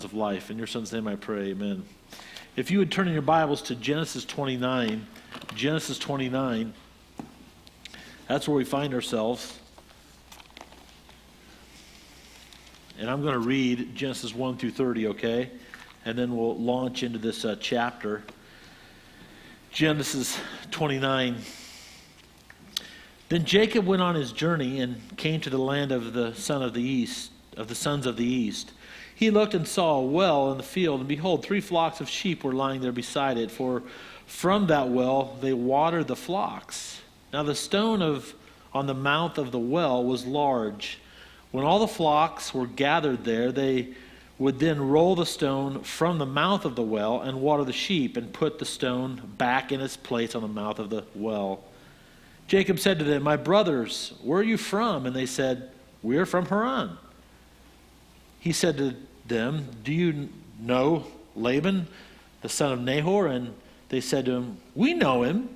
of life. In your son's name I pray, amen. If you would turn in your Bibles to Genesis 29, that's where we find ourselves. And I'm going to read Genesis 1 through 30, okay? And then we'll launch into this chapter. Genesis 29. Then Jacob went on his journey and came to the land of the sons of the east. He looked and saw a well in the field, and behold, 3 flocks of sheep were lying there beside it, for from that well they watered the flocks. Now the stone on the mouth of the well was large. When all the flocks were gathered there, they would then roll the stone from the mouth of the well and water the sheep, and put the stone back in its place on the mouth of the well. Jacob said to them, "My brothers, where are you from?" And they said, "We are from Haran." He said to them, "Do you know Laban, the son of Nahor?" And they said to him, "We know him."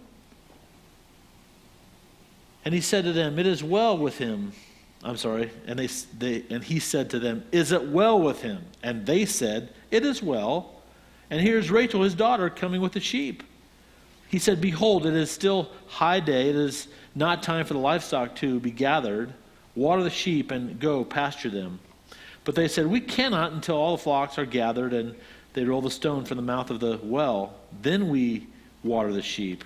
And he said to them, "It is well with him." I'm sorry. And he said to them, "Is it well with him?" And they said, "It is well. And here's Rachel, his daughter, coming with the sheep." He said, "Behold, it is still high day. It is not time for the livestock to be gathered. Water the sheep and go pasture them." But they said, "We cannot until all the flocks are gathered and they roll the stone from the mouth of the well. Then we water the sheep."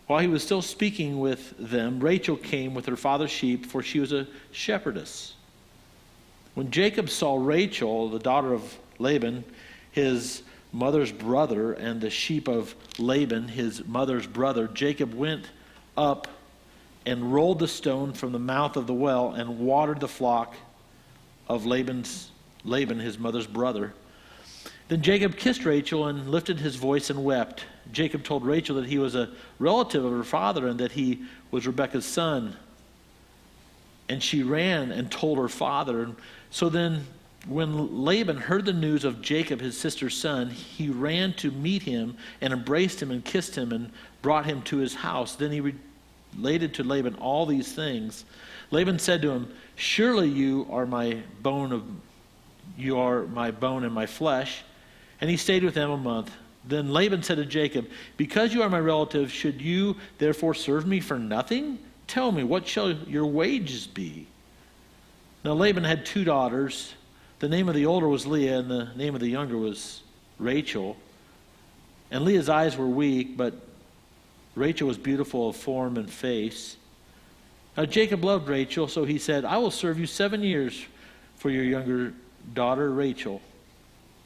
While he was still speaking with them, Rachel came with her father's sheep, for she was a shepherdess. When Jacob saw Rachel, the daughter of Laban, his mother's brother, and the sheep of Laban, his mother's brother, Jacob went up and rolled the stone from the mouth of the well and watered the flock of Laban, his mother's brother. Then Jacob kissed Rachel and lifted his voice and wept. Jacob told Rachel that he was a relative of her father and that he was Rebekah's son. And she ran and told her father. And so then when Laban heard the news of Jacob, his sister's son, he ran to meet him and embraced him and kissed him and brought him to his house. Then he related to Laban all these things. Laban said to him, "Surely you are my bone and my flesh." And he stayed with them a month. Then Laban said to Jacob, "Because you are my relative, should you therefore serve me for nothing? Tell me, what shall your wages be?" Now Laban had 2 daughters. The name of the older was Leah, and the name of the younger was Rachel. And Leah's eyes were weak, but Rachel was beautiful of form and face. Now Jacob loved Rachel, so he said, "I will serve you 7 years for your younger daughter Rachel."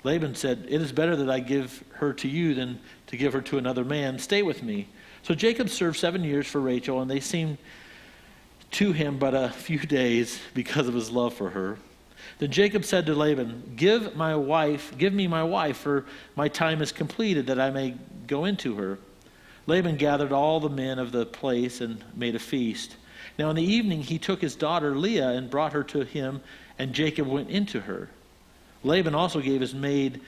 Laban said, "It is better that I give her to you than to give her to another man. Stay with me." So Jacob served 7 years for Rachel, and they seemed to him but a few days because of his love for her. Then Jacob said to Laban, give me my wife, for my time is completed, that I may go into her." Laban gathered all the men of the place and made a feast. Now in the evening he took his daughter Leah and brought her to him, and Jacob went into her. Laban also gave his maid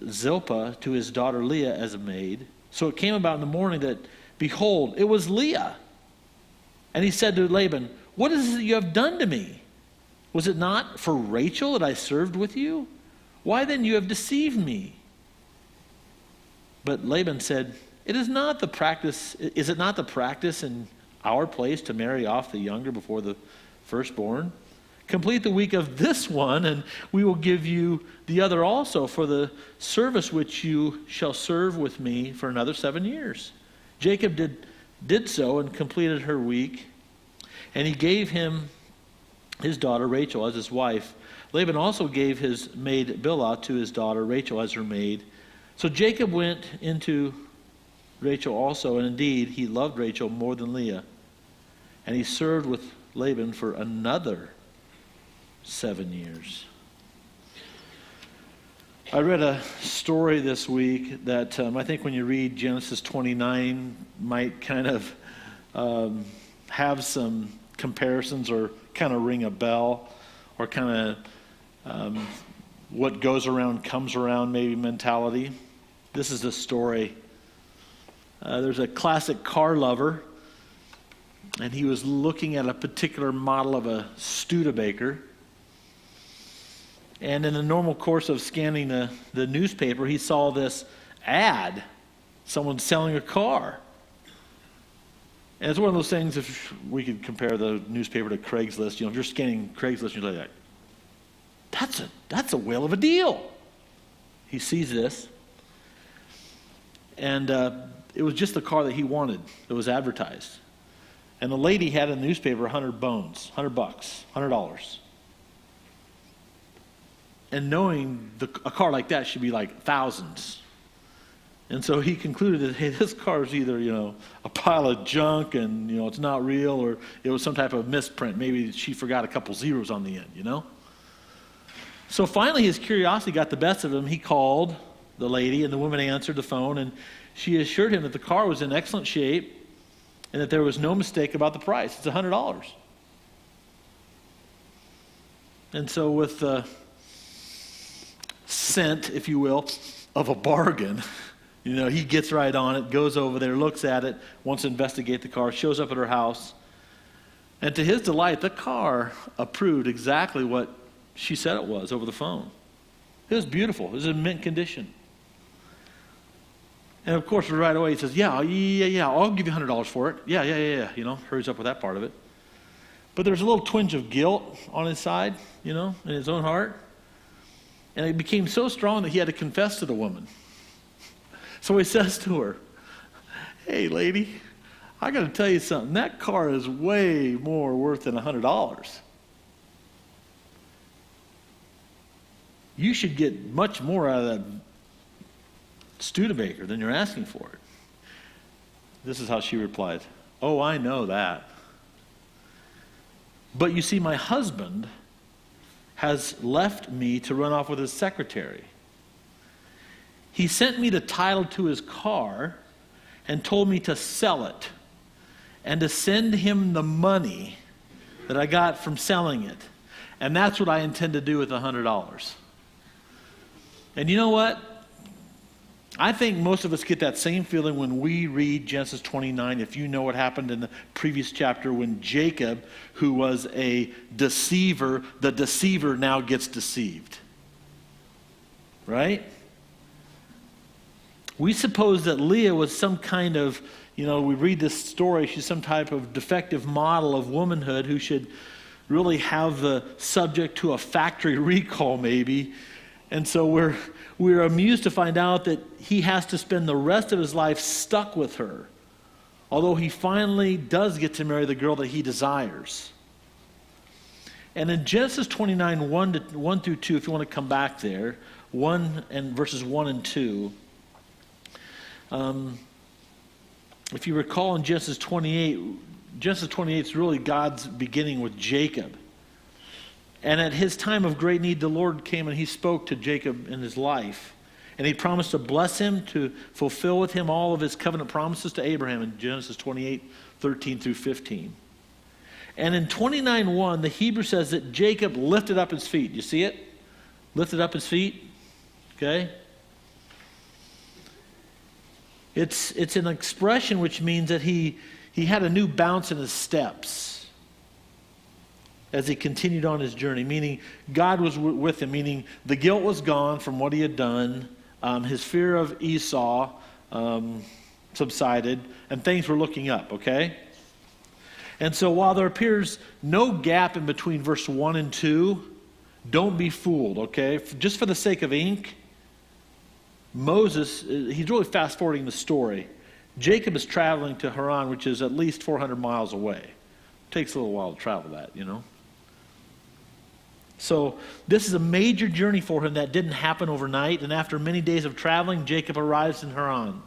Zilpah to his daughter Leah as a maid. So it came about in the morning that, behold, it was Leah. And he said to Laban, "What is it you have done to me? Was it not for Rachel that I served with you? Why then you have deceived me?" But Laban said, Is it not the practice in our place to marry off the younger before the firstborn? Complete the week of this one, and we will give you the other also for the service which you shall serve with me for another 7 years. Jacob did so and completed her week, and he gave him his daughter Rachel as his wife. Laban also gave his maid Bilhah to his daughter Rachel as her maid. So Jacob went into Rachel also, and indeed he loved Rachel more than Leah. And he served with Laban for another 7 years. I read a story this week that I think when you read Genesis 29 might kind of have some comparisons or kind of ring a bell, or kind of what goes around comes around maybe mentality. This is the story. There's a classic car lover, and he was looking at a particular model of a Studebaker. And in the normal course of scanning the newspaper, he saw this ad, someone selling a car. And it's one of those things, if we could compare the newspaper to Craigslist, if you're scanning Craigslist, you're like, that's a whale of a deal. He sees this, and it was just the car that he wanted that was advertised. And the lady had in the newspaper $100, $100. And knowing a car like that should be like thousands. And so he concluded that, hey, this car is either, a pile of junk and, it's not real, or it was some type of misprint. Maybe she forgot a couple zeros on the end, So finally his curiosity got the best of him. He called the lady, and the woman answered the phone, and she assured him that the car was in excellent shape and that there was no mistake about the price. It's $100. And so with the scent, if you will, of a bargain, he gets right on it, goes over there, looks at it, wants to investigate the car, shows up at her house. And to his delight, the car approved exactly what she said it was over the phone. It was beautiful. It was in mint condition. And of course, right away he says, yeah, I'll give you $100 for it. Yeah. Hurries up with that part of it. But there's a little twinge of guilt on his side, in his own heart. And it became so strong that he had to confess to the woman. So he says to her, hey, lady, I got to tell you something. That car is way more worth than $100. You should get much more out of that Studebaker than you're asking for it. This is how she replied, oh, I know that. But you see, my husband has left me to run off with his secretary. He sent me the title to his car and told me to sell it and to send him the money that I got from selling it. And that's what I intend to do with the $100. And you know what? I think most of us get that same feeling when we read Genesis 29, if you know what happened in the previous chapter when Jacob, who was a deceiver, the deceiver now gets deceived. Right? We suppose that Leah was some kind of, we read this story, she's some type of defective model of womanhood who should really have the subject to a factory recall maybe. And so we're amused to find out that he has to spend the rest of his life stuck with her, although he finally does get to marry the girl that he desires. And in Genesis 29, 1 through 2, if you want to come back there, verses 1 and 2, if you recall in Genesis 28 is really God's beginning with Jacob. And at his time of great need, the Lord came and he spoke to Jacob in his life. And he promised to bless him, to fulfill with him all of his covenant promises to Abraham in Genesis 28, 13 through 15. And in 29:1, the Hebrew says that Jacob lifted up his feet. You see it? Lifted up his feet. Okay? It's an expression which means that he had a new bounce in his steps as he continued on his journey, meaning God was with him, meaning the guilt was gone from what he had done, his fear of Esau subsided, and things were looking up, okay? And so while there appears no gap in between verse 1 and 2, don't be fooled, okay? Just for the sake of ink, Moses, he's really fast-forwarding the story. Jacob is traveling to Haran, which is at least 400 miles away. It takes a little while to travel that, So this is a major journey for him that didn't happen overnight. And after many days of traveling, Jacob arrives in Haran.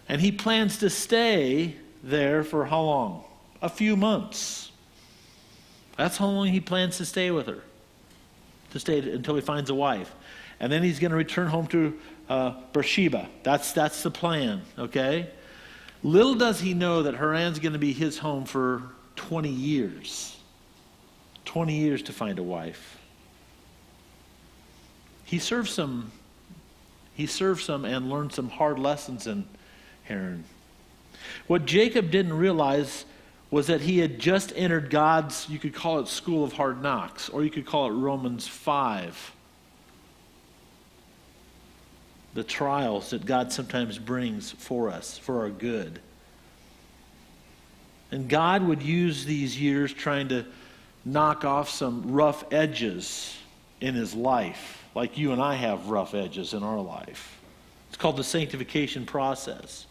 And he plans to stay there for how long? A few months. That's how long he plans to stay with her. To stay until he finds a wife. And then he's going to return home to Beersheba. That's the plan, okay? Little does he know that Haran's going to be his home for 20 years. 20 years to find a wife. He served some and learned some hard lessons in Haran. What Jacob didn't realize was that he had just entered God's, you could call it school of hard knocks, or you could call it Romans 5. The trials that God sometimes brings for us, for our good. And God would use these years trying to knock off some rough edges in his life, like you and I have rough edges in our life. It's called the sanctification process.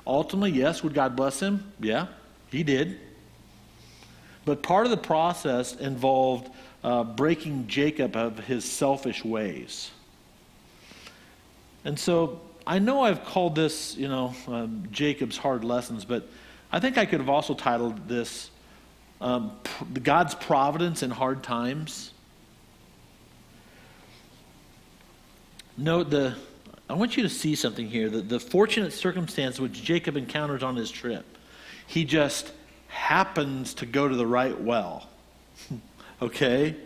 Ultimately, yes, would God bless him? Yeah, he did. But part of the process involved breaking Jacob of his selfish ways. And so I know I've called this, Jacob's hard lessons, but I think I could have also titled this God's providence in hard times. Note I want you to see something here, the fortunate circumstance which Jacob encounters on his trip. He just happens to go to the right well. Okay?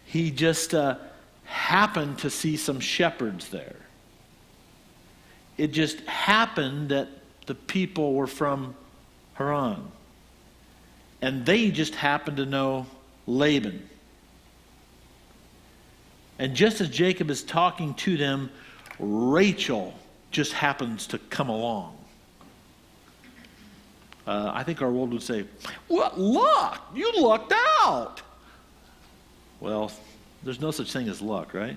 He just happened to see some shepherds there. It just happened that the people were from Haran. And they just happened to know Laban. And just as Jacob is talking to them, Rachel just happens to come along. I think our world would say, "What luck! You lucked out!" Well, there's no such thing as luck, right?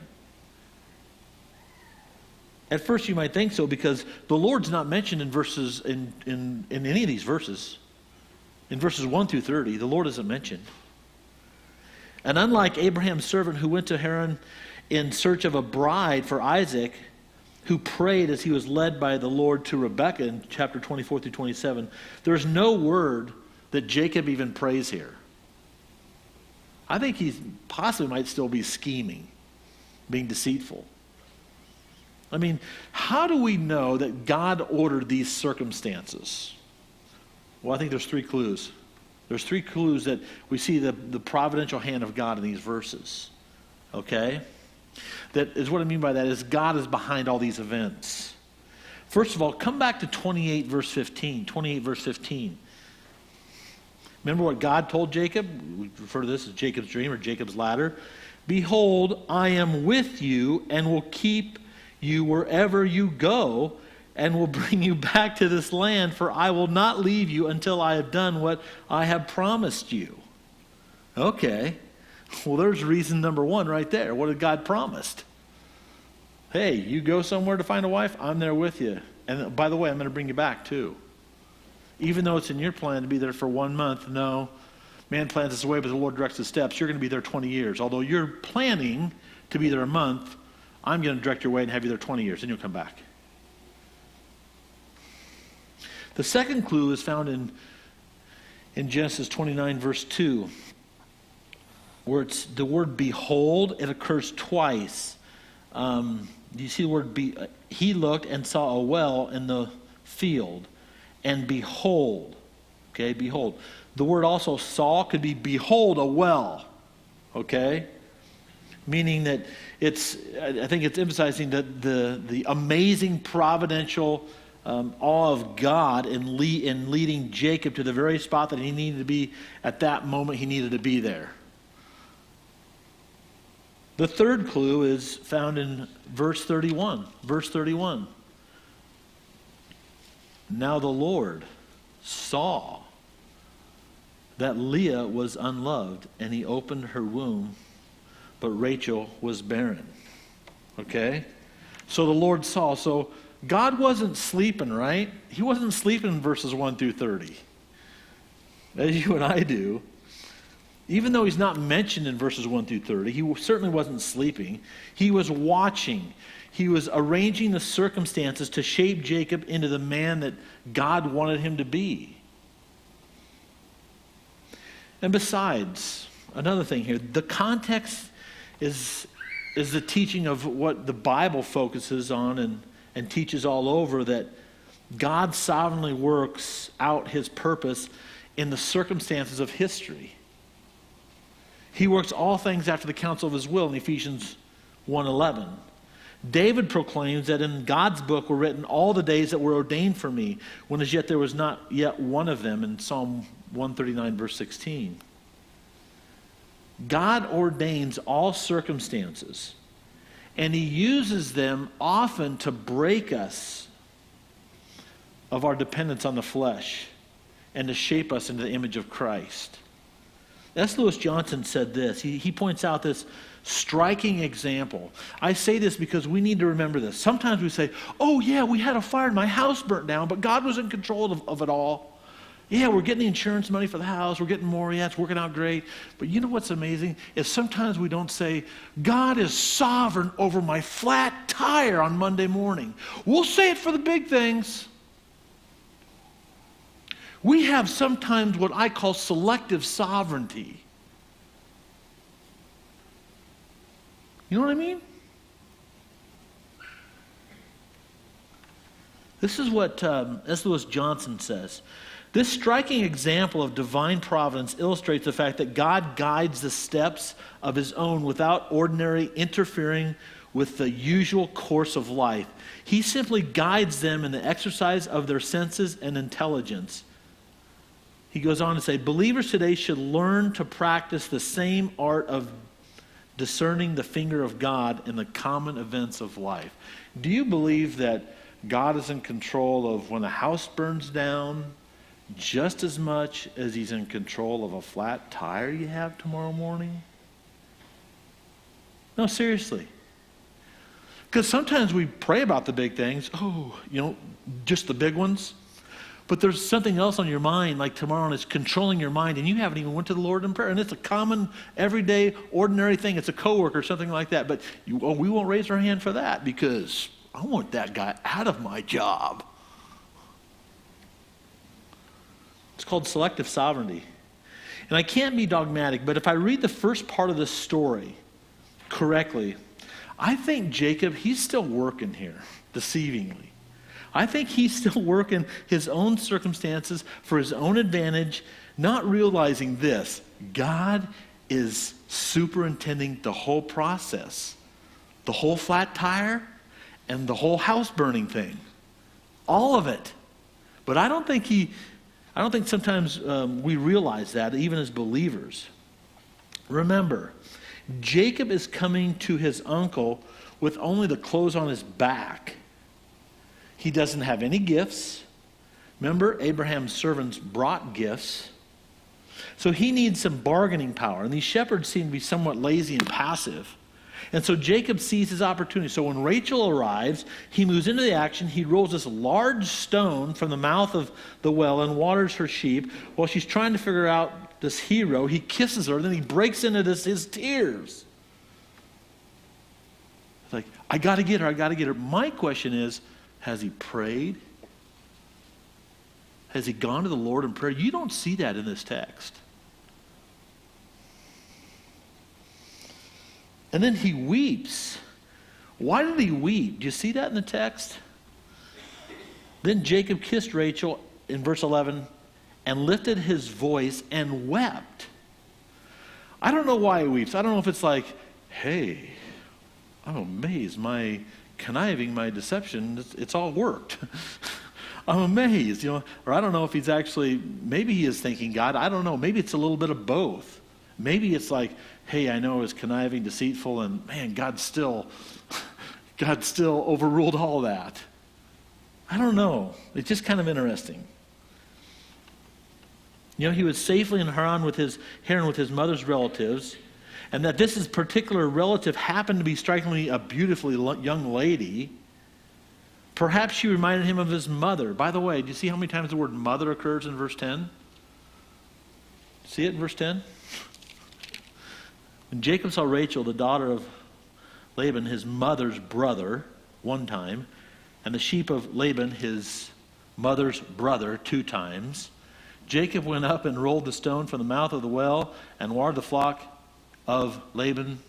At first you might think so, because the Lord's not mentioned in verses in any of these verses. In verses 1 through 30, the Lord isn't mentioned. And unlike Abraham's servant who went to Haran in search of a bride for Isaac, who prayed as he was led by the Lord to Rebekah in chapter 24 through 27, there's no word that Jacob even prays here. I think he possibly might still be scheming, being deceitful. I mean, how do we know that God ordered these circumstances? Well, I think there's three clues. There's three clues that we see the providential hand of God in these verses. Okay? That is what I mean by that is God is behind all these events. First of all, come back to 28 verse 15. 28 verse 15. Remember what God told Jacob? We refer to this as Jacob's dream or Jacob's ladder. "Behold, I am with you and will keep you wherever you go and will bring you back to this land, for I will not leave you until I have done what I have promised you." Okay. Well, there's reason number one right there. What had God promised? Hey, you go somewhere to find a wife, I'm there with you. And by the way, I'm going to bring you back too. Even though it's in your plan to be there for 1 month, no. Man plans his way, but the Lord directs his steps. You're going to be there 20 years. Although you're planning to be there a month, I'm going to direct your way and have you there 20 years, and you'll come back. The second clue is found in Genesis 29, verse 2, where it's the word behold. It occurs twice. You see the word he looked and saw a well in the field, and behold. Okay, behold. The word also saw could be behold a well. Okay? Meaning that I think it's emphasizing the amazing providential awe of God in leading Jacob to the very spot that he needed to be at that moment. He needed to be there. The third clue is found in verse 31. Verse 31. Now the Lord saw that Leah was unloved, and he opened her womb, but Rachel was barren. Okay? So the Lord saw. So God wasn't sleeping, right? He wasn't sleeping in verses 1 through 30, as you and I do. Even though he's not mentioned in verses 1 through 30, he certainly wasn't sleeping. He was watching. He was arranging the circumstances to shape Jacob into the man that God wanted him to be. And besides, another thing here, the context is the teaching of what the Bible focuses on and teaches all over, that God sovereignly works out his purpose in the circumstances of history. He works all things after the counsel of his will in Ephesians 1:11. David proclaims that in God's book were written all the days that were ordained for me, when as yet there was not yet one of them in Psalm 139, verse 16. God ordains all circumstances, and he uses them often to break us of our dependence on the flesh and to shape us into the image of Christ. S. Lewis Johnson said this. He points out this striking example. I say this because we need to remember this. Sometimes we say, oh yeah, we had a fire and my house burnt down, but God was in control of it all. Yeah, we're getting the insurance money for the house. We're getting more. Yeah, it's working out great. But you know what's amazing? Is sometimes we don't say, God is sovereign over my flat tire on Monday morning. We'll say it for the big things. We have sometimes what I call selective sovereignty. You know what I mean? This is what S. Lewis Johnson says. This striking example of divine providence illustrates the fact that God guides the steps of his own without ordinary interfering with the usual course of life. He simply guides them in the exercise of their senses and intelligence. He goes on to say, believers today should learn to practice the same art of discerning the finger of God in the common events of life. Do you believe that God is in control of when a house burns down just as much as he's in control of a flat tire you have tomorrow morning? No, seriously. Because sometimes we pray about the big things, just the big ones. But there's something else on your mind, like tomorrow, and it's controlling your mind, and you haven't even went to the Lord in prayer. And it's a common, everyday, ordinary thing. It's a coworker, something like that. But we won't raise our hand for that because I want that guy out of my job. It's called selective sovereignty. And I can't be dogmatic, but if I read the first part of this story correctly, I think Jacob, he's still working here, deceivingly. I think he's still working his own circumstances for his own advantage, not realizing this. God is superintending the whole process, the whole flat tire and the whole house burning thing, all of it. But I don't think sometimes we realize that, even as believers. Remember, Jacob is coming to his uncle with only the clothes on his back. He doesn't have any gifts. Remember, Abraham's servants brought gifts. So he needs some bargaining power. And these shepherds seem to be somewhat lazy and passive. And so Jacob sees his opportunity. So when Rachel arrives, he moves into the action. He rolls this large stone from the mouth of the well and waters her sheep. While she's trying to figure out this hero, he kisses her. Then he breaks into his tears. It's like, I got to get her. My question is, has he prayed? Has he gone to the Lord in prayer? You don't see that in this text. And then he weeps. Why did he weep? Do you see that in the text? Then Jacob kissed Rachel in verse 11 and lifted his voice and wept. I don't know why he weeps. I don't know if it's like, hey, I'm amazed. My conniving, my deception, it's all worked. I'm amazed, Or I don't know if he's actually, maybe he is thinking God. I don't know. Maybe it's a little bit of both. Maybe it's like, hey, I know I was conniving, deceitful, and man, God still overruled all that. I don't know. It's just kind of interesting. He was safely in Haran with his mother's relatives, and that this particular relative happened to be strikingly a beautifully young lady. Perhaps she reminded him of his mother. By the way, do you see how many times the word mother occurs in verse 10? See it in verse 10? When Jacob saw Rachel, the daughter of Laban, his mother's brother, one time, and the sheep of Laban, his mother's brother, 2 times, Jacob went up and rolled the stone from the mouth of the well and watered the flock of Laban,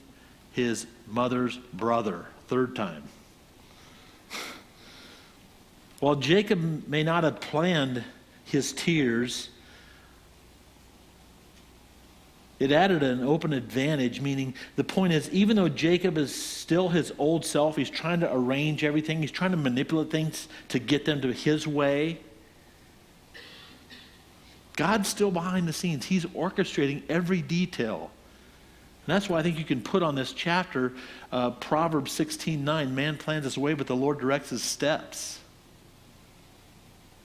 his mother's brother, 3rd time. While Jacob may not have planned his tears, it added an open advantage, meaning the point is, even though Jacob is still his old self, he's trying to arrange everything, he's trying to manipulate things to get them to his way. God's still behind the scenes. He's orchestrating every detail. And that's why I think you can put on this chapter Proverbs 16:9. Man plans his way, but the Lord directs his steps.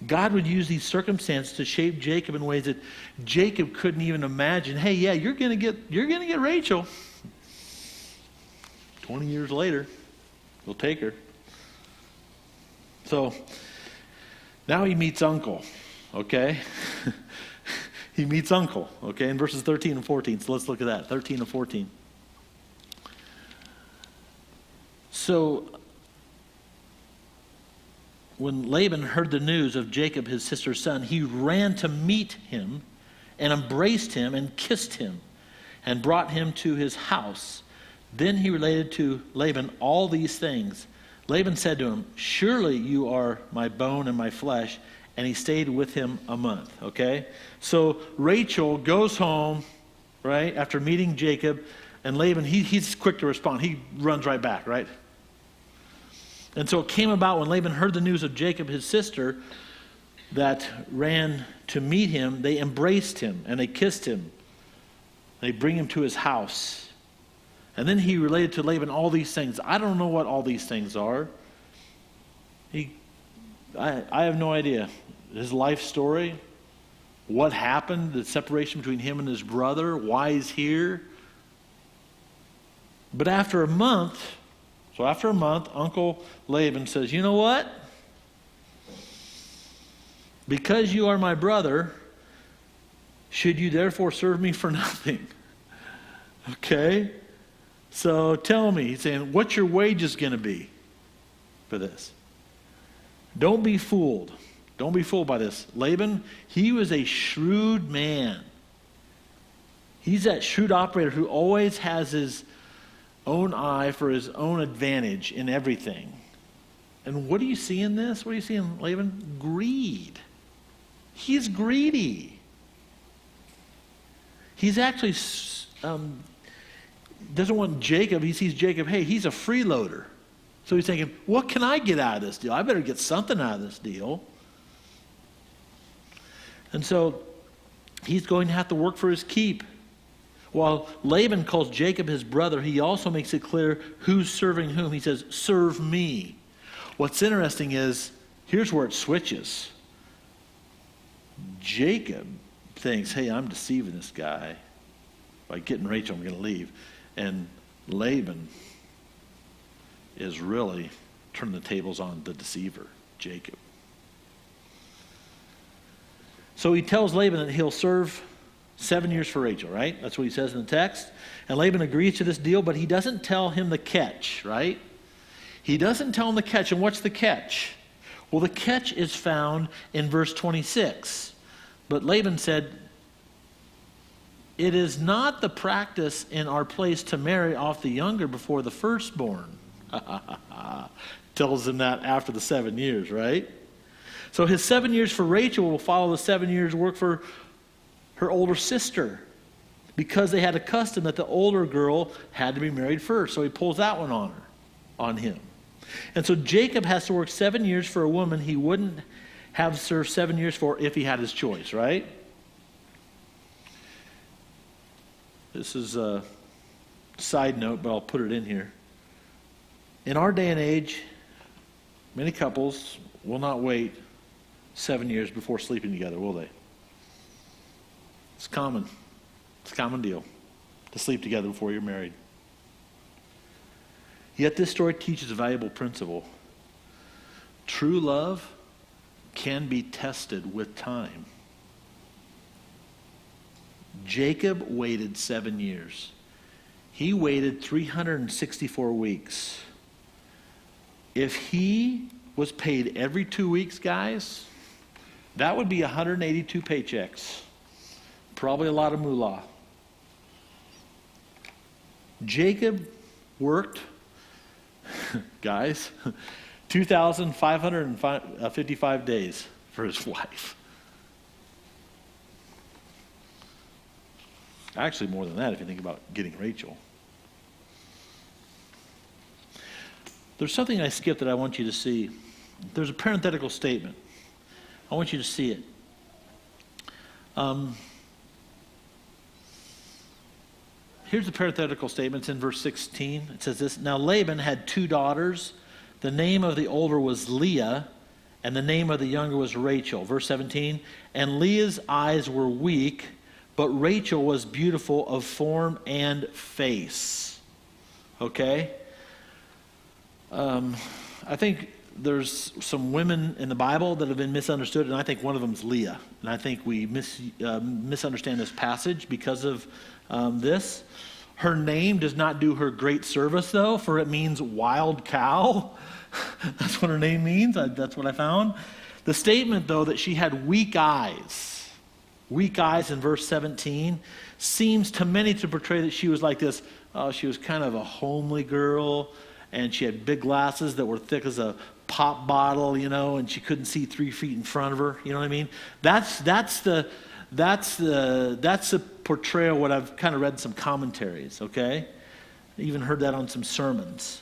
God would use these circumstances to shape Jacob in ways that Jacob couldn't even imagine. Hey, yeah, you're gonna get Rachel. 20 years later, he'll take her. So now he meets uncle, okay? He meets uncle, okay, in verses 13 and 14. So let's look at that, 13 and 14. So when Laban heard the news of Jacob, his sister's son, he ran to meet him and embraced him and kissed him and brought him to his house. Then he related to Laban all these things. Laban said to him, surely you are my bone and my flesh. And he stayed with him a month, okay? So Rachel goes home, right, after meeting Jacob. And Laban, he's quick to respond. He runs right back, right? And so it came about when Laban heard the news of Jacob, his sister, that ran to meet him. They embraced him and they kissed him. They bring him to his house. And then he related to Laban all these things. I don't know what all these things are. I have no idea. His life story, what happened, the separation between him and his brother, why he's here. But after a month, Uncle Laban says, you know what? Because you are my brother, should you therefore serve me for nothing? Okay? So tell me, he's saying, what's your wages going to be for this? Don't be fooled. Don't be fooled by this. Laban, he was a shrewd man. He's that shrewd operator who always has his own eye for his own advantage in everything. And what do you see in this? What do you see in Laban? Greed. He's greedy. He's actually doesn't want Jacob. He sees Jacob, hey, he's a freeloader. So he's thinking, what can I get out of this deal? I better get something out of this deal. And so he's going to have to work for his keep. While Laban calls Jacob his brother, he also makes it clear who's serving whom. He says, serve me. What's interesting is, here's where it switches. Jacob thinks, hey, I'm deceiving this guy. By getting Rachel, I'm going to leave. And Laban is really turning the tables on the deceiver, Jacob. So he tells Laban that he'll serve 7 years for Rachel, right? That's what he says in the text. And Laban agrees to this deal, but he doesn't tell him the catch, right? He doesn't tell him the catch. And what's the catch? Well, the catch is found in verse 26. But Laban said, it is not the practice in our place to marry off the younger before the firstborn. Tells him that after the 7 years, right? So his 7 years for Rachel will follow the 7 years work for her older sister, because they had a custom that the older girl had to be married first. So he pulls that one on him. And so Jacob has to work 7 years for a woman he wouldn't have served 7 years for if he had his choice, right? This is a side note, but I'll put it in here. In our day and age, many couples will not wait 7 years before sleeping together, will they? It's common. It's a common deal to sleep together before you're married. Yet this story teaches a valuable principle. True love can be tested with time. Jacob waited 7 years. He waited 364 weeks. If he was paid every 2 weeks, guys, that would be 182 paychecks. Probably a lot of moolah. Jacob worked, guys, 2,555 days for his wife. Actually, more than that if you think about getting Rachel. There's something I skipped that I want you to see. There's a parenthetical statement. I want you to see it. Here's the parenthetical statements in verse 16. It says this, "Now Laban had 2 daughters. The name of the older was Leah, and the name of the younger was Rachel." Verse 17, "And Leah's eyes were weak, but Rachel was beautiful of form and face." Okay? I think there's some women in the Bible that have been misunderstood, and I think one of them is Leah. And I think we misunderstand this passage because of this. Her name does not do her great service, though, for it means wild cow. That's what her name means. That's what I found. The statement, though, that she had weak eyes in verse 17, seems to many to portray that she was like this. She was kind of a homely girl, and she had big glasses that were thick as a pop bottle, and she couldn't see 3 feet in front of her. You know what I mean? That's the portrayal. What I've kind of read in some commentaries. Okay, even heard that on some sermons.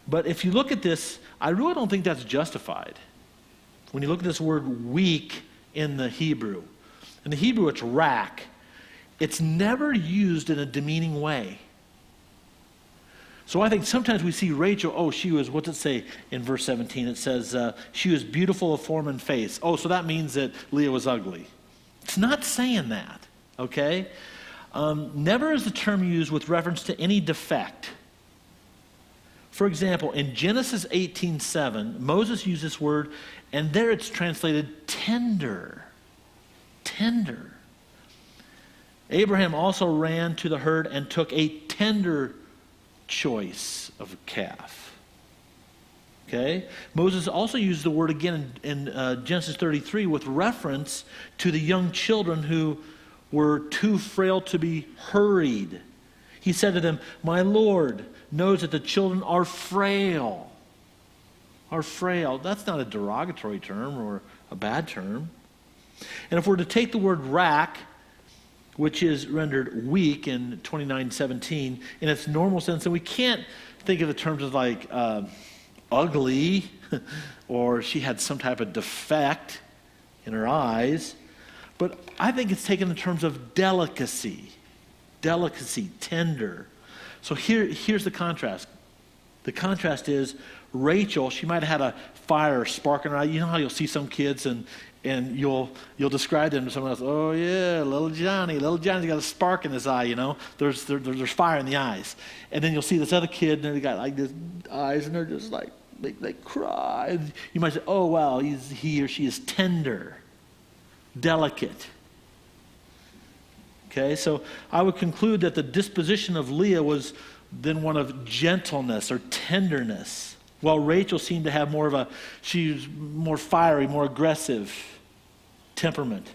But if you look at this, I really don't think that's justified. When you look at this word "weak" in the Hebrew, it's rak. It's never used in a demeaning way. So I think sometimes we see Rachel, she was, what's it say in verse 17? It says, she was beautiful of form and face. So that means that Leah was ugly. It's not saying that, okay? Never is the term used with reference to any defect. For example, in Genesis 18:7, Moses used this word, and there it's translated tender. Tender. Abraham also ran to the herd and took a tender choice of a calf. Okay? Moses also used the word again in Genesis 33 with reference to the young children who were too frail to be hurried. He said to them, "My Lord knows that the children are frail." Are frail. That's not a derogatory term or a bad term. And if we're to take the word rak, which is rendered weak in 29:17, in its normal sense, then we can't think of the terms of like ugly or she had some type of defect in her eyes. But I think it's taken in terms of delicacy, tender. So here's the contrast. The contrast is Rachel, she might have had a fire spark in her eye. You know how you'll see some kids and you'll describe them to someone else. "Oh yeah, little Johnny's got a spark in his eye, There's fire in the eyes." And then you'll see this other kid and they got like this eyes and they're just like, they cry. You might say, "Oh wow, he or she is tender, delicate." Okay, so I would conclude that the disposition of Leah was then one of gentleness or tenderness, while Rachel seemed to have she was more fiery, more aggressive temperament.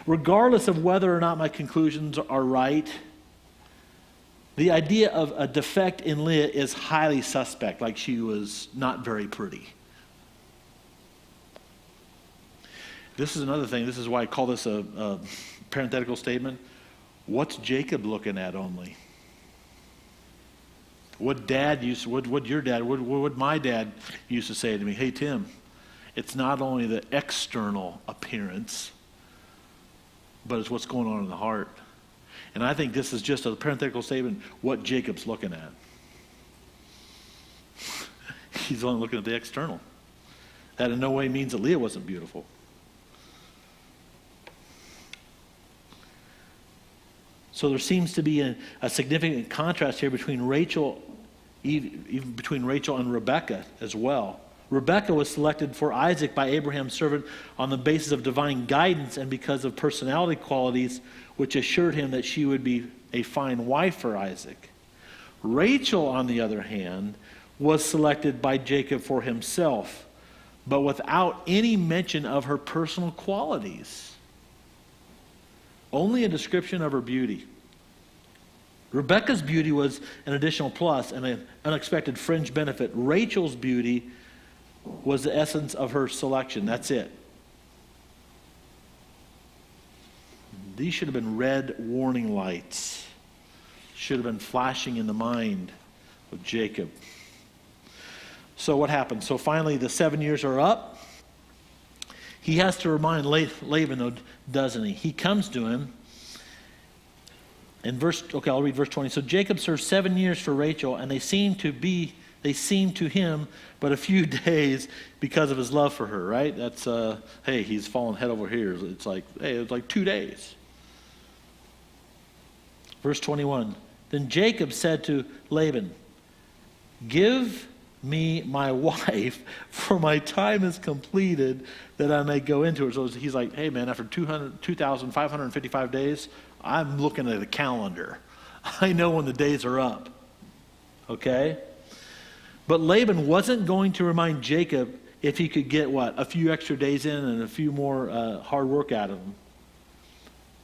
Regardless of whether or not my conclusions are right, the idea of a defect in Leah is highly suspect, like she was not very pretty. This is another thing. This is why I call this a parenthetical statement. What's Jacob looking at only? What my dad used to say to me, "Hey Tim, it's not only the external appearance, but it's what's going on in the heart." And I think this is just a parenthetical statement, what Jacob's looking at. He's only looking at the external. That in no way means that Leah wasn't beautiful. So there seems to be a significant contrast here between Rachel, even between Rachel and Rebekah as well. Rebekah was selected for Isaac by Abraham's servant on the basis of divine guidance and because of personality qualities which assured him that she would be a fine wife for Isaac. Rachel, on the other hand, was selected by Jacob for himself, but without any mention of her personal qualities. Only a description of her beauty. Rebekah's beauty was an additional plus and an unexpected fringe benefit. Rachel's beauty was the essence of her selection. That's it. These should have been red warning lights. Should have been flashing in the mind of Jacob. So what happened? So finally the 7 years are up. He has to remind Laban, though, doesn't he? He comes to him. I'll read verse 20. So Jacob served 7 years for Rachel, and they seemed to him but a few days because of his love for her, right? That's, hey, he's fallen head over here. It's like, hey, it was like 2 days. Verse 21. Then Jacob said to Laban, give me my wife, for my time is completed, that I may go into her. So he's like, hey man, after 2,555 days, I'm looking at a calendar. I know when the days are up. Okay? But Laban wasn't going to remind Jacob if he could get, a few extra days in and a few more hard work out of him.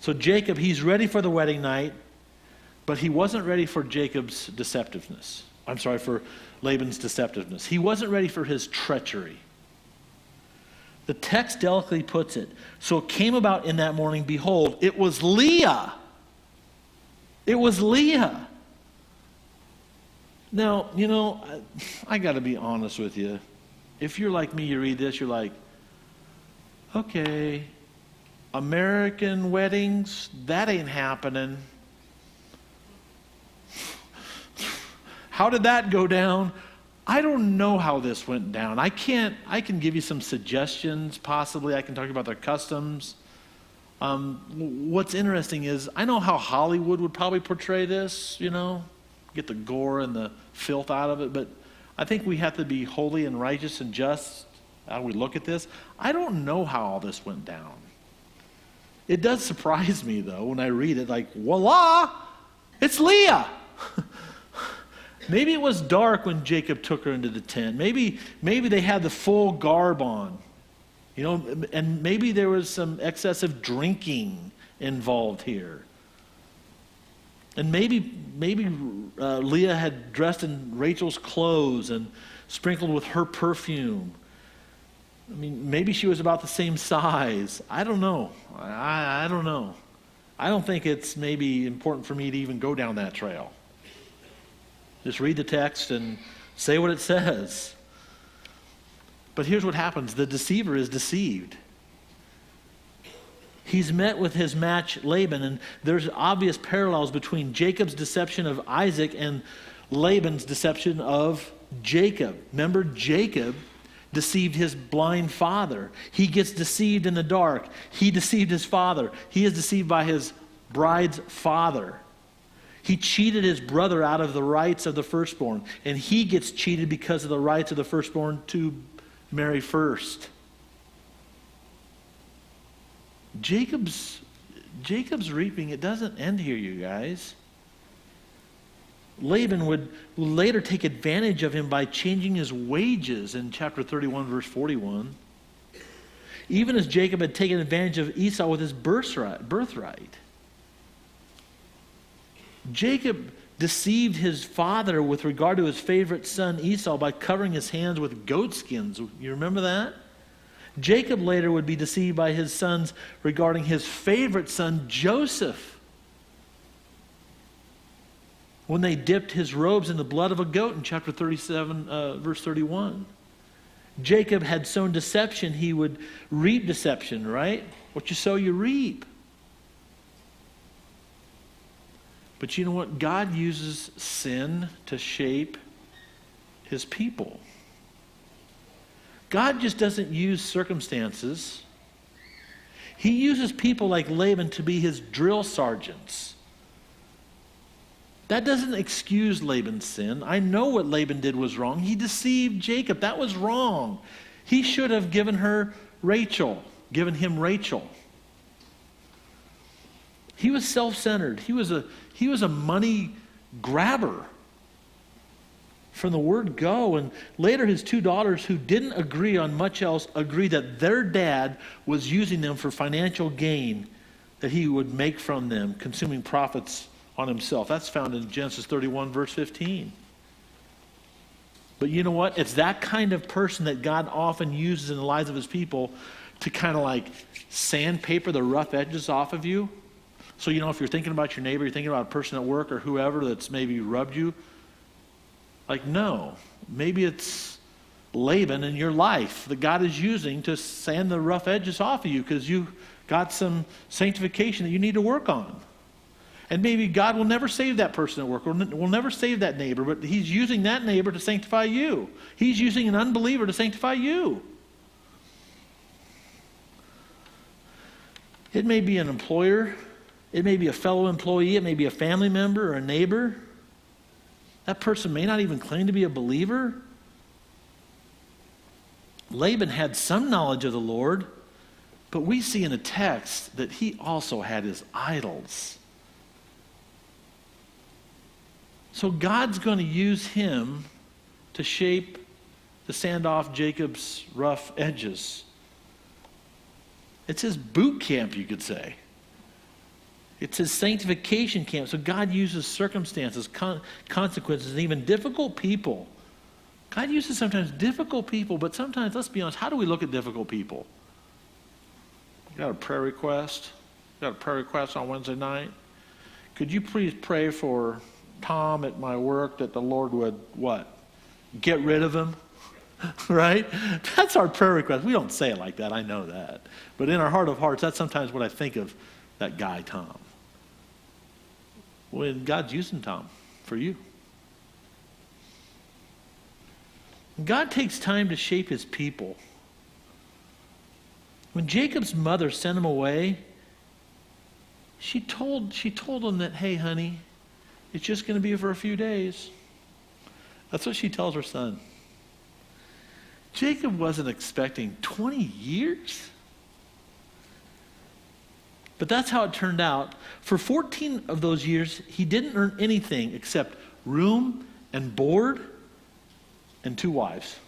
So Jacob, he's ready for the wedding night, but he wasn't ready for Jacob's deceptiveness. For Laban's deceptiveness. He wasn't ready for his treachery. The text delicately puts it, so it came about in that morning, behold, it was Leah. It was Leah. Now, I got to be honest with you. If you're like me, you read this, you're like, okay, American weddings, that ain't happening. How did that go down? I don't know how this went down. I can give you some suggestions, possibly. I can talk about their customs. What's interesting is, I know how Hollywood would probably portray this, get the gore and the filth out of it, but I think we have to be holy and righteous and just how we look at this. I don't know how all this went down. It does surprise me, though, when I read it, like, voila, it's Leah. Maybe it was dark when Jacob took her into the tent. Maybe they had the full garb on. And maybe there was some excessive drinking involved here. And maybe Leah had dressed in Rachel's clothes and sprinkled with her perfume. Maybe she was about the same size. I don't know. I don't know. I don't think it's maybe important for me to even go down that trail. Just read the text and say what it says. But here's what happens. The deceiver is deceived. He's met with his match Laban, and there's obvious parallels between Jacob's deception of Isaac and Laban's deception of Jacob. Remember, Jacob deceived his blind father. He gets deceived in the dark. He deceived his father. He is deceived by his bride's father. He cheated his brother out of the rights of the firstborn, and he gets cheated because of the rights of the firstborn to marry first. Jacob's reaping, it doesn't end here, you guys. Laban would later take advantage of him by changing his wages in chapter 31, verse 41. Even as Jacob had taken advantage of Esau with his birthright. Jacob deceived his father with regard to his favorite son Esau by covering his hands with goat skins. You remember that? Jacob later would be deceived by his sons regarding his favorite son Joseph, when they dipped his robes in the blood of a goat in chapter 37, verse 31. Jacob had sown deception, he would reap deception, right? What you sow, you reap. But you know what? God uses sin to shape his people. God just doesn't use circumstances. He uses people like Laban to be his drill sergeants. That doesn't excuse Laban's sin. I know what Laban did was wrong. He deceived Jacob. That was wrong. He should have given him Rachel. He was self-centered. He was a money grabber from the word go. And later his two daughters, who didn't agree on much else, agreed that their dad was using them for financial gain that he would make from them, consuming profits on himself. That's found in Genesis 31, verse 15. But you know what? It's that kind of person that God often uses in the lives of his people to kind of like sandpaper the rough edges off of you. So, if you're thinking about your neighbor, you're thinking about a person at work or whoever that's maybe rubbed you, like, no. Maybe it's Laban in your life that God is using to sand the rough edges off of you because you got some sanctification that you need to work on. And maybe God will never save that person at work, or will never save that neighbor, but he's using that neighbor to sanctify you. He's using an unbeliever to sanctify you. It may be an employer, it may be a fellow employee, it may be a family member or a neighbor. That person may not even claim to be a believer. Laban had some knowledge of the Lord, but we see in the text that he also had his idols. So God's going to use him to sand off Jacob's rough edges. It's his boot camp, you could say. It's his sanctification camp. So God uses circumstances, consequences, and even difficult people. God uses sometimes difficult people, but sometimes, let's be honest, how do we look at difficult people? You got a prayer request? You got a prayer request on Wednesday night? Could you please pray for Tom at my work that the Lord would, what? Get rid of him? Right? That's our prayer request. We don't say it like that. I know that. But in our heart of hearts, that's sometimes what I think of that guy, Tom. When God's using Tom for you. God takes time to shape his people. When Jacob's mother sent him away, she told him that, hey, honey, it's just going to be for a few days. That's what she tells her son. Jacob wasn't expecting 20 years. But that's how it turned out. For 14 of those years, he didn't earn anything except room and board and 2 wives.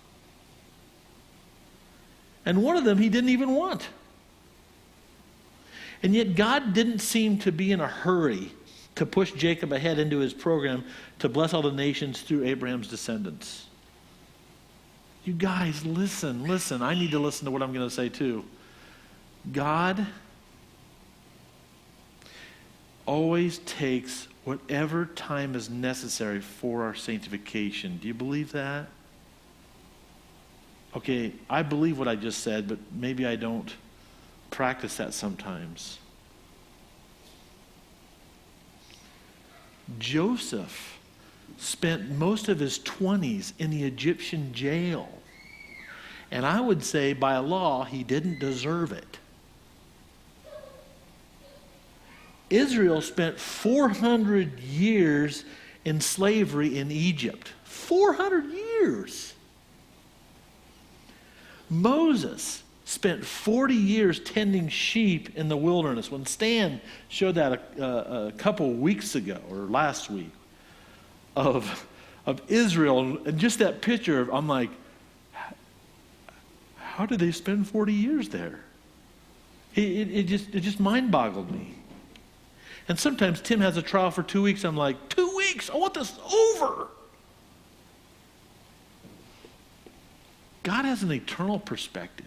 And one of them he didn't even want. And yet God didn't seem to be in a hurry to push Jacob ahead into his program to bless all the nations through Abraham's descendants. You guys, listen. I need to listen to what I'm going to say too. God always takes whatever time is necessary for our sanctification. Do you believe that? Okay, I believe what I just said, but maybe I don't practice that sometimes. Joseph spent most of his 20s in the Egyptian jail. And I would say by law, he didn't deserve it. Israel spent 400 years in slavery in Egypt. 400 years. Moses spent 40 years tending sheep in the wilderness. When Stan showed that a couple weeks ago, or last week, of Israel, and just that picture, I'm like, how did they spend 40 years there? It just mind-boggled me. And sometimes Tim has a trial for 2 weeks. I'm like, 2 weeks? I want this over. God has an eternal perspective.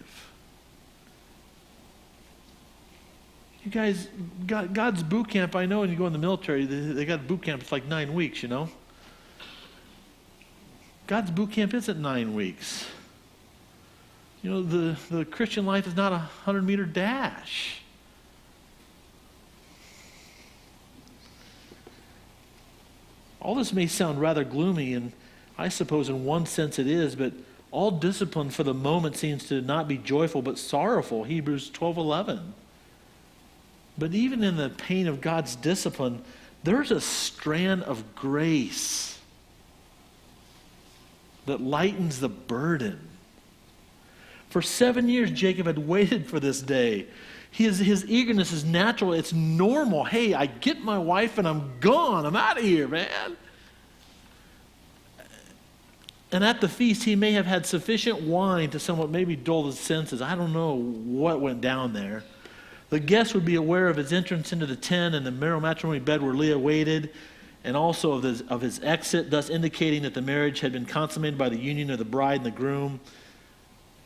You guys, God's boot camp, I know when you go in the military, they got boot camp, it's like 9 weeks, you know. God's boot camp isn't 9 weeks. You know, the Christian life is not a 100-meter dash. All this may sound rather gloomy, and I suppose in one sense it is, but all discipline for the moment seems to not be joyful but sorrowful, Hebrews 12:11. But even in the pain of God's discipline, there's a strand of grace that lightens the burden. For 7 years, Jacob had waited for this day. His eagerness is natural. It's normal. Hey, I get my wife and I'm gone. I'm out of here, man. And at the feast, he may have had sufficient wine to somewhat maybe dull his senses. I don't know what went down there. The guests would be aware of his entrance into the tent and the marital matrimony bed where Leah waited, and also of his exit, thus indicating that the marriage had been consummated by the union of the bride and the groom.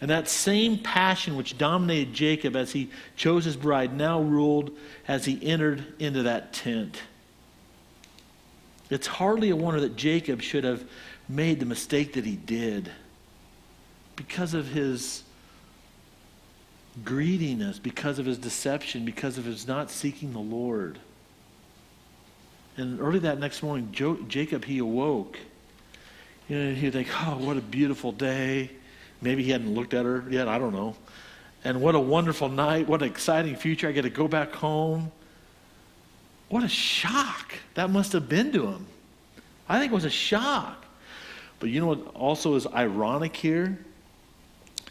And that same passion which dominated Jacob as he chose his bride now ruled as he entered into that tent. It's hardly a wonder that Jacob should have made the mistake that he did. because of his greediness, because of his deception, because of his not seeking the Lord. And early that next morning, Jacob, he awoke. He'd think, oh, what a beautiful day. Maybe he hadn't looked at her yet, I don't know. And what a wonderful night, what an exciting future. I get to go back home. What a shock that must have been to him. I think it was a shock. But you know what also is ironic here?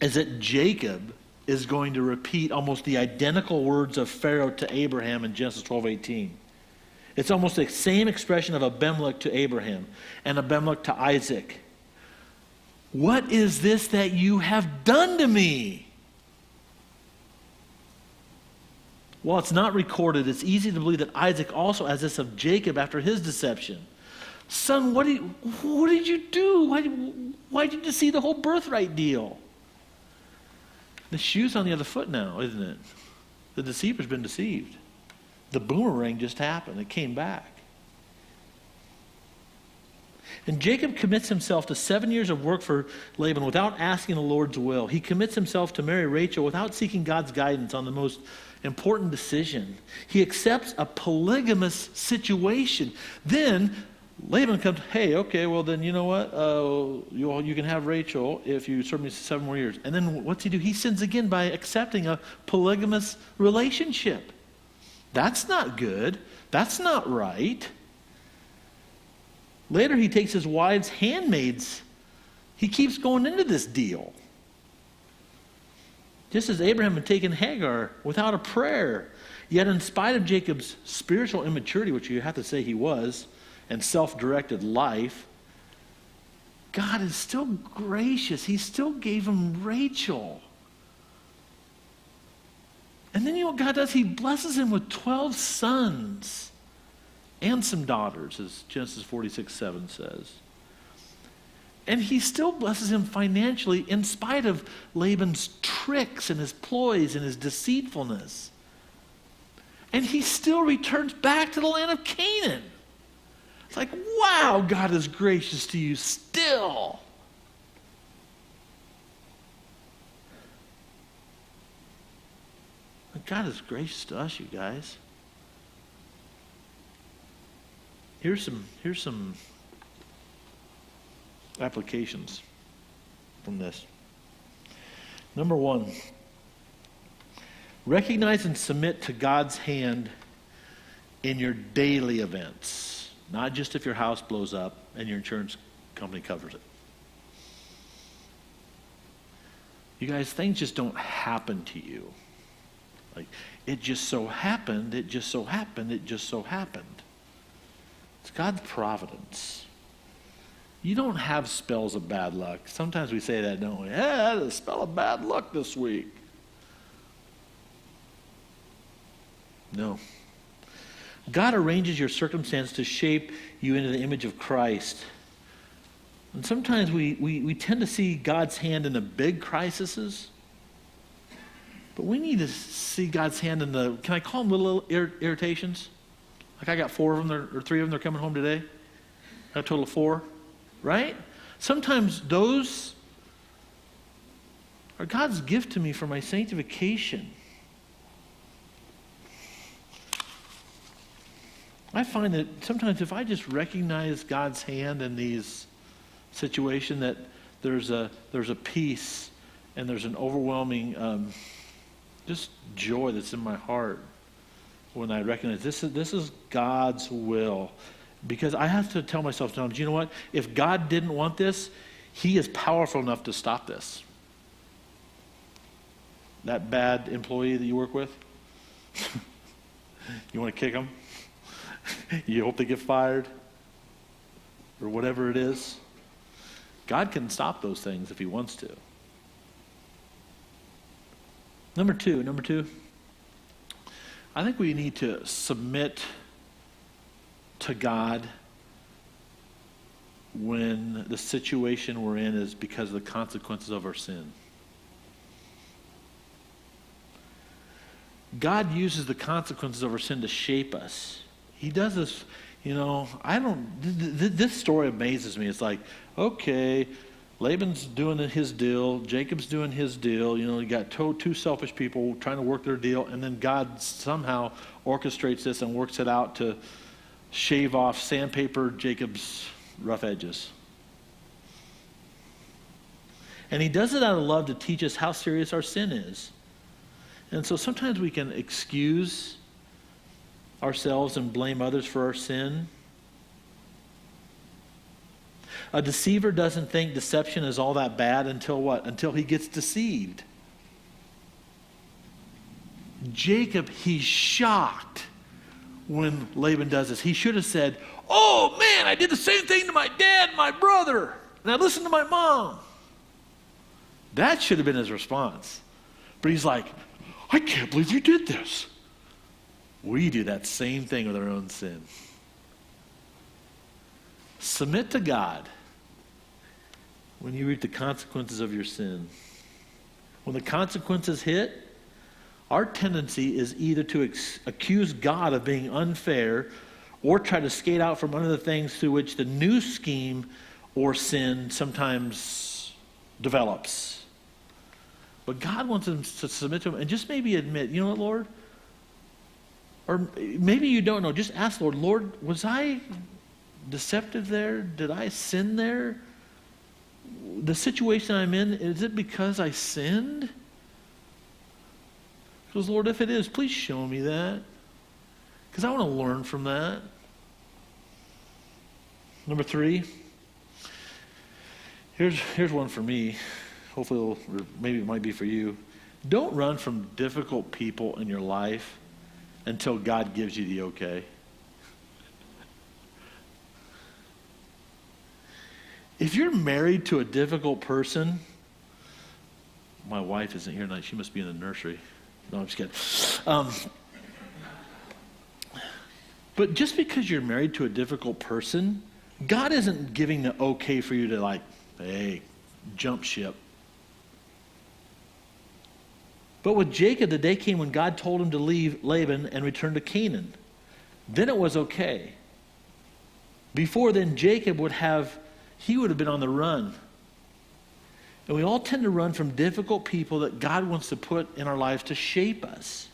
Is that Jacob is going to repeat almost the identical words of Pharaoh to Abraham in Genesis 12:18. It's almost the same expression of Abimelech to Abraham and Abimelech to Isaac. What is this that you have done to me? While it's not recorded, it's easy to believe that Isaac also has this of Jacob after his deception. Son, what did you do? Why did you see the whole birthright deal? The shoe's on the other foot now, isn't it? The deceiver's been deceived. The boomerang just happened. It came back. And Jacob commits himself to 7 years of work for Laban without asking the Lord's will. He commits himself to marry Rachel without seeking God's guidance on the most important decision. He accepts a polygamous situation. Then Laban comes, hey, okay, well then you know what? You can have Rachel if you serve me 7 more years. And then what's he do? He sins again by accepting a polygamous relationship. That's not good. That's not right. Later he takes his wife's handmaids. He keeps going into this deal. Just as Abraham had taken Hagar without a prayer. Yet in spite of Jacob's spiritual immaturity, which you have to say he was, and self-directed life, God is still gracious. He still gave him Rachel. And then you know what God does? He blesses him with 12 sons and some daughters, as Genesis 46:7 says. And he still blesses him financially in spite of Laban's tricks and his ploys and his deceitfulness. And he still returns back to the land of Canaan. It's like, wow, God is gracious to you still. God is gracious to us, you guys. Here's some applications from this. Number 1, recognize and submit to God's hand in your daily events, not just if your house blows up and your insurance company covers it. You guys, things just don't happen to you. Like, it just so happened, it just so happened, it just so happened. It's God's providence. You don't have spells of bad luck. Sometimes we say that, don't we? Hey, I had a spell of bad luck this week. No. God arranges your circumstance to shape you into the image of Christ. And sometimes we tend to see God's hand in the big crises. But we need to see God's hand in the, can I call them little irritations? Like I got 4 of them, or 3 of them, they're coming home today. I got a total of 4, right? Sometimes those are God's gift to me for my sanctification. I find that sometimes if I just recognize God's hand in these situations, that there's a peace and there's an overwhelming just joy that's in my heart when I recognize this is God's will. Because I have to tell myself sometimes, you know what? If God didn't want this, He is powerful enough to stop this. That bad employee that you work with, you want to kick them? You hope they get fired? Or whatever it is. God can stop those things if He wants to. Number two, I think we need to submit to God when the situation we're in is because of the consequences of our sin. God uses the consequences of our sin to shape us. He does this, this story amazes me. It's like, okay, Laban's doing his deal. Jacob's doing his deal. You got two selfish people trying to work their deal. And then God somehow orchestrates this and works it out to shave off, sandpaper Jacob's rough edges. And he does it out of love to teach us how serious our sin is. And so sometimes we can excuse ourselves and blame others for our sin. A deceiver doesn't think deception is all that bad until what? Until he gets deceived. Jacob, he's shocked when Laban does this. He should have said, "Oh man, I did the same thing to my dad and my brother, and I listened to my mom." That should have been his response. But he's like, "I can't believe you did this." We do that same thing with our own sin. Submit to God when you reap the consequences of your sin. When the consequences hit, our tendency is either to accuse God of being unfair or try to skate out from under the things through which the new scheme or sin sometimes develops. But God wants us to submit to him and just maybe admit, "You know what, Lord?" Or maybe you don't know. Just ask, Lord, was I deceptive there? Did I sin there? The situation I'm in, is it because I sinned? Because, Lord, if it is, please show me that. Because I want to learn from that. Number 3. Here's one for me. Hopefully, maybe it might be for you. Don't run from difficult people in your life until God gives you the okay. If you're married to a difficult person, my wife isn't here tonight. She must be in the nursery. No, I'm just kidding. But just because you're married to a difficult person, God isn't giving the okay for you to hey, jump ship. But with Jacob, the day came when God told him to leave Laban and return to Canaan. Then it was okay. Before then, Jacob would have been on the run. And we all tend to run from difficult people that God wants to put in our lives to shape us.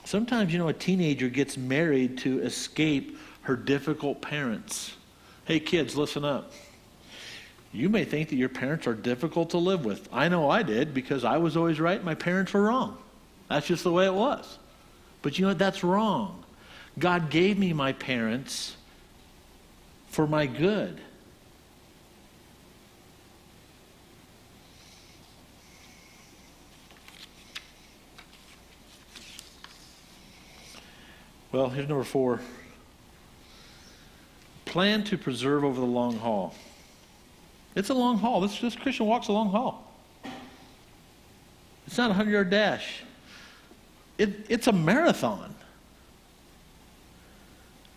Sometimes, a teenager gets married to escape her difficult parents. Hey kids, listen up. You may think that your parents are difficult to live with. I know I did, because I was always right, my parents were wrong. That's just the way it was. But you know what? That's wrong. God gave me my parents for my good. Well, here's number 4. Plan to preserve over the long haul. It's a long haul. This Christian walk's a long haul. It's not a 100-yard dash. It's a marathon.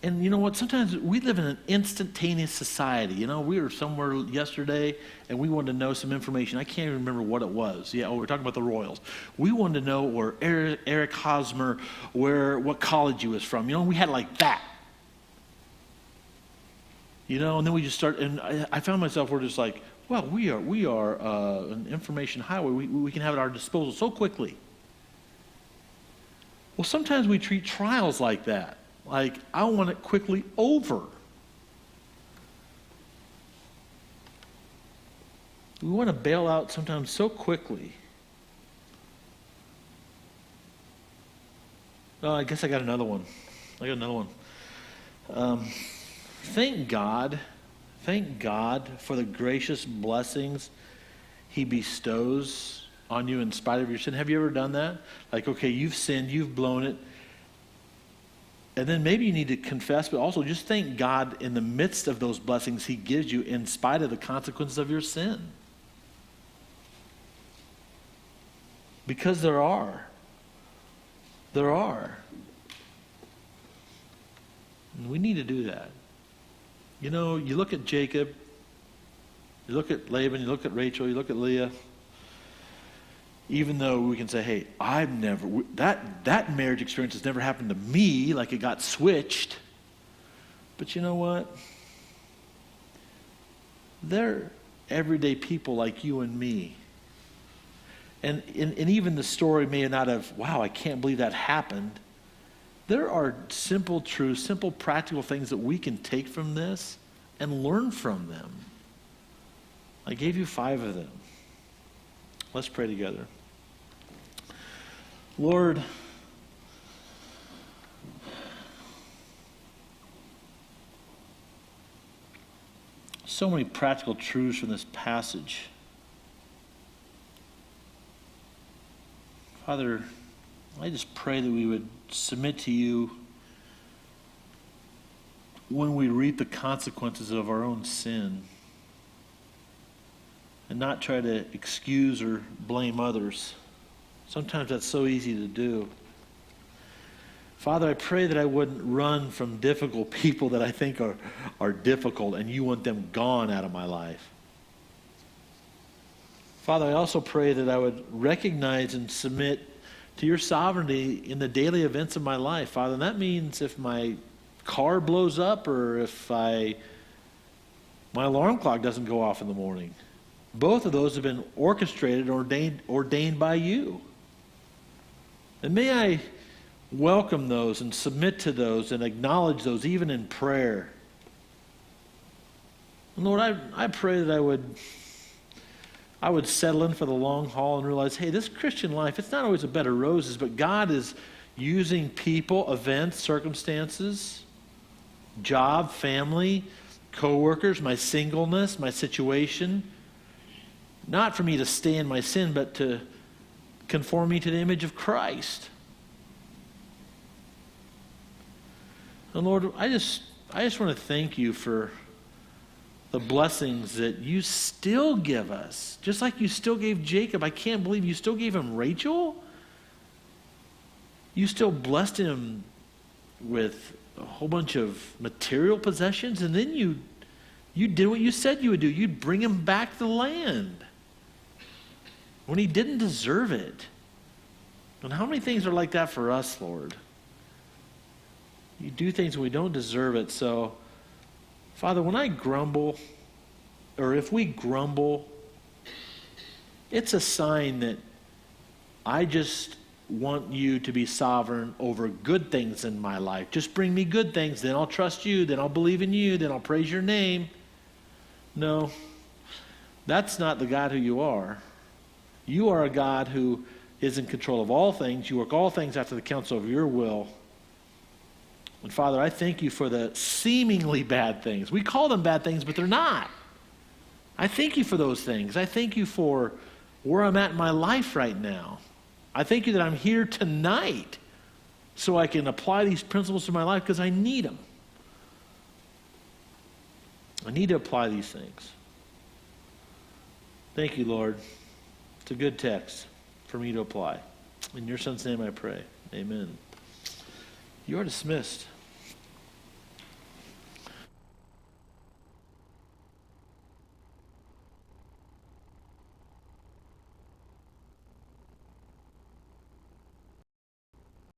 And you know what? Sometimes we live in an instantaneous society. We were somewhere yesterday and we wanted to know some information. I can't even remember what it was. We're talking about the Royals. We wanted to know where Eric Hosmer, what college he was from. We had that. And then we just start, and I found myself, we're just well, we are an information highway. We can have it at our disposal so quickly. Well, sometimes we treat trials like that. I want it quickly over. We want to bail out sometimes so quickly. Oh, I guess I got another one. Thank God for the gracious blessings he bestows on you in spite of your sin. Have you ever done that? Okay, you've sinned, you've blown it. And then maybe you need to confess, but also just thank God in the midst of those blessings he gives you in spite of the consequences of your sin. Because there are. And we need to do that. You look at Jacob, you look at Laban, you look at Rachel, you look at Leah. Even though we can say, hey, that marriage experience has never happened to me, like it got switched. But you know what? They're everyday people like you and me. And even the story may not have, wow, I can't believe that happened. There are simple truths, simple practical things that we can take from this and learn from them. I gave you 5 of them. Let's pray together. Lord, so many practical truths from this passage. Father, I just pray that we would submit to you when we reap the consequences of our own sin and not try to excuse or blame others. Sometimes that's so easy to do. Father, I pray that I wouldn't run from difficult people that I think are difficult and you want them gone out of my life. Father, I also pray that I would recognize and submit to your sovereignty in the daily events of my life, Father. And that means if my car blows up or if my alarm clock doesn't go off in the morning. Both of those have been orchestrated, ordained by you. And may I welcome those and submit to those and acknowledge those even in prayer. And Lord, I pray that I would settle in for the long haul and realize, hey, this Christian life, it's not always a bed of roses, but God is using people, events, circumstances, job, family, co-workers, my singleness, my situation, not for me to stay in my sin, but to conform me to the image of Christ. And Lord, I just want to thank you for the blessings that you still give us. Just like you still gave Jacob. I can't believe you still gave him Rachel. You still blessed him with a whole bunch of material possessions, and then you did what you said you would do. You'd bring him back to the land when he didn't deserve it. And how many things are like that for us, Lord? You do things when we don't deserve it. So, Father, when I grumble, or if we grumble, it's a sign that I just want you to be sovereign over good things in my life. Just bring me good things, then I'll trust you, then I'll believe in you, then I'll praise your name. No, that's not the God who you are. You are a God who is in control of all things. You work all things after the counsel of your will. And Father, I thank you for the seemingly bad things. We call them bad things, but they're not. I thank you for those things. I thank you for where I'm at in my life right now. I thank you that I'm here tonight so I can apply these principles to my life because I need them. I need to apply these things. Thank you, Lord. It's a good text for me to apply. In your Son's name I pray. Amen. You are dismissed.